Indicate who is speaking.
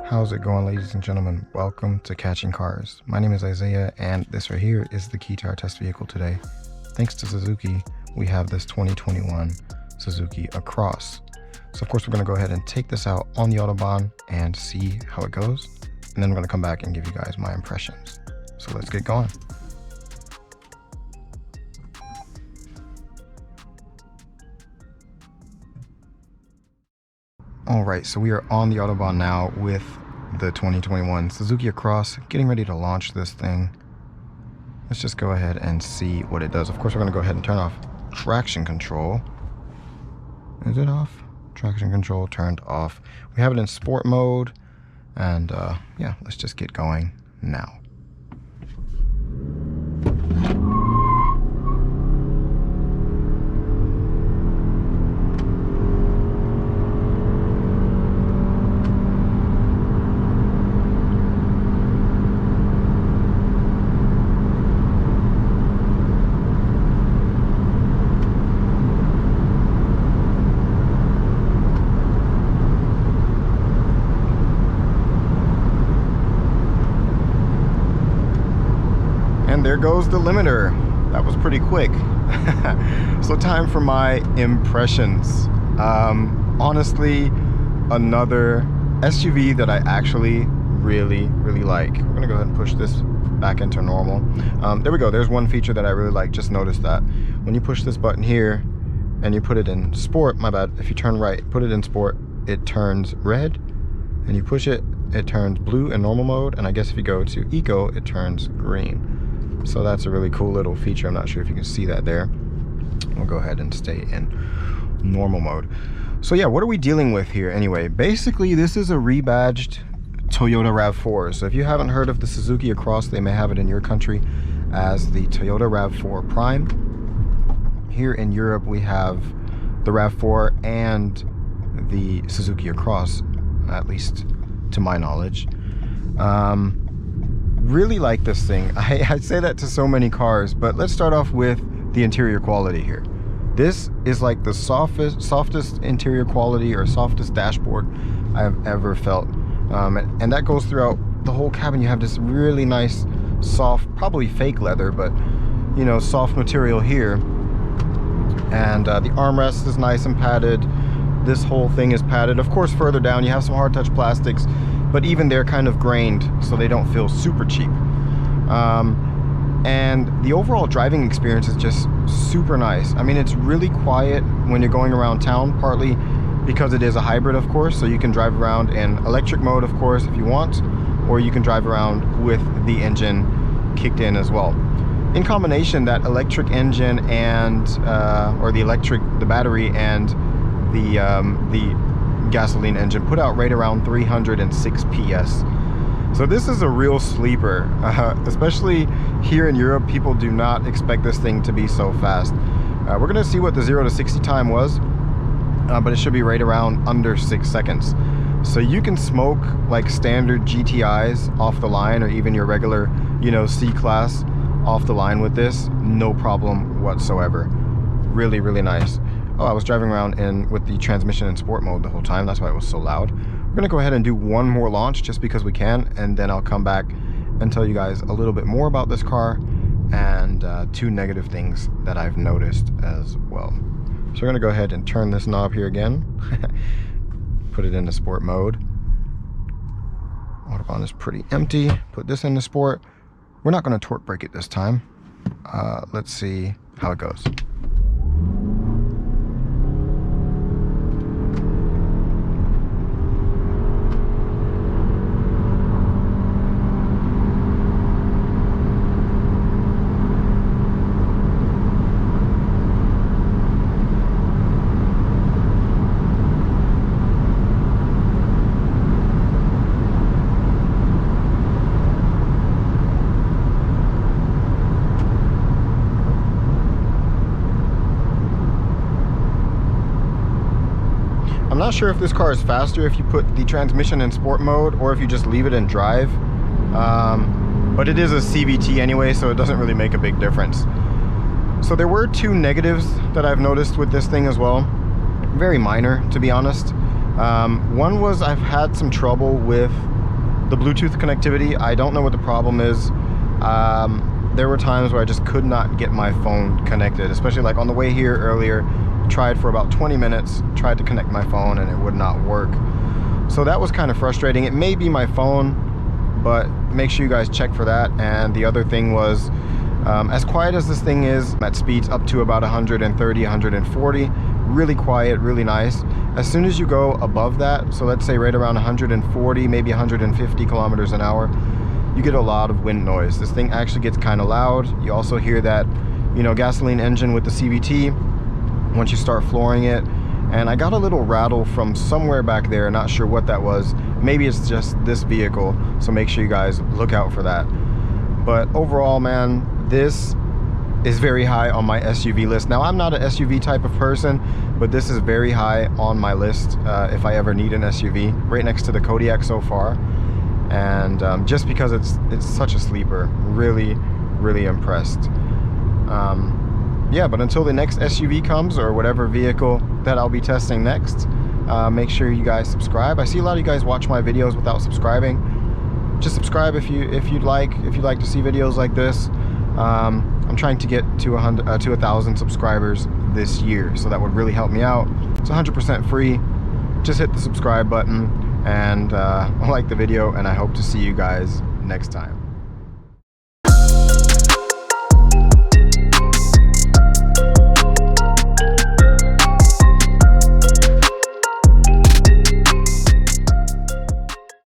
Speaker 1: How's it going, ladies and gentlemen? Welcome to Catching Cars. My name is Isaiah, and this right here is the key to our test vehicle today. Thanks to Suzuki, we have this 2021 Suzuki Across. So of course, we're going to go ahead and take this out on the Autobahn and see how it goes. And then I'm going to come back and give you guys my impressions. So let's get going. Alright, so we are on the Autobahn now with the 2021 Suzuki Across, getting ready to launch this thing. Let's just go ahead and see what it does. Of course, we're going to go ahead and turn off traction control. Is it off? Traction control turned off. We have it in sport mode, and yeah, let's just get going now. There goes the limiter. That was pretty quick. So time for my impressions. Honestly, another SUV that I actually really like. We're gonna go ahead and push this back into normal. There we go. There's one feature that I really like. Just notice that when you push this button here and you put it in sport, my bad, if you turn right, put it in sport, it turns red, and you push it, it turns blue in normal mode, and I guess if you go to eco, it turns green. So that's a really cool little feature. I'm not sure if you can see that there. We'll go ahead and stay in normal mode. So yeah, what are we dealing with here anyway? Basically, this is a rebadged Toyota RAV4. So if you haven't heard of the Suzuki Across, they may have it in your country as the Toyota RAV4 Prime. Here in Europe, we have the RAV4 and the Suzuki Across, at least to my knowledge. Really like this thing. I say that to so many cars, but let's start off with the interior quality here. This is like the softest interior quality or softest dashboard I have ever felt, and that goes throughout the whole cabin. You have this really nice soft, probably fake leather, but you know, soft material here, and the armrest is nice and padded. This whole thing is padded. Of course, further down you have some hard touch plastics, but even they're kind of grained, so they don't feel super cheap. And the overall driving experience is just super nice. I mean, it's really quiet when you're going around town, partly because it is a hybrid, of course, so you can drive around in electric mode, of course, if you want, or you can drive around with the engine kicked in as well. In combination, that electric engine and or the battery and the gasoline engine put out right around 306 PS. So this is a real sleeper, especially here in Europe. People do not expect this thing to be so fast. We're gonna see what the 0 to 60 time was, but it should be right around under 6 seconds. So you can smoke like standard GTIs off the line, or even your regular, you know, C-Class off the line with this, no problem whatsoever. Really nice. Oh, I was driving around with the transmission in sport mode the whole time. That's why it was so loud. We're gonna go ahead and do one more launch just because we can, and then I'll come back and tell you guys a little bit more about this car and two negative things that I've noticed as well. So we're gonna go ahead and turn this knob here again. Put it into sport mode. Autobahn is pretty empty. Put this into sport. We're not gonna torque brake it this time. Let's see how it goes. I'm not sure if this car is faster if you put the transmission in sport mode or if you just leave it in drive. But it is a CVT anyway, so it doesn't really make a big difference. So there were two negatives that I've noticed with this thing as well. Very minor, to be honest. One was I've had some trouble with The Bluetooth connectivity, I don't know what the problem is. There were times where I just could not get my phone connected, especially like on the way here earlier. Tried for about 20 minutes, tried to connect my phone and it would not work. So that was kind of frustrating. It may be my phone, but make sure you guys check for that. And the other thing was, as quiet as this thing is, at speeds up to about 130, 140, really quiet, really nice. As soon as you go above that, so let's say right around 140, maybe 150 kilometers an hour, you get a lot of wind noise. This thing actually gets kind of loud. You also hear that, you know, gasoline engine with the CVT once you start flooring it. And I got a little rattle from somewhere back there, not sure what that was. Maybe it's just this vehicle, so make sure you guys look out for that. But overall, man, this is very high on my SUV list. Now, I'm not an SUV type of person, but this is very high on my list if I ever need an SUV, right next to the Kodiaq so far. And just because it's such a sleeper, really impressed. Yeah, but until the next SUV comes, or whatever vehicle that I'll be testing next, make sure you guys subscribe. I see a lot of you guys watch my videos without subscribing. Just subscribe if you'd like to see videos like this. I'm trying to get to 1,000 subscribers this year, so that would really help me out. It's 100% free. Just hit the subscribe button and like the video, and I hope to see you guys next time.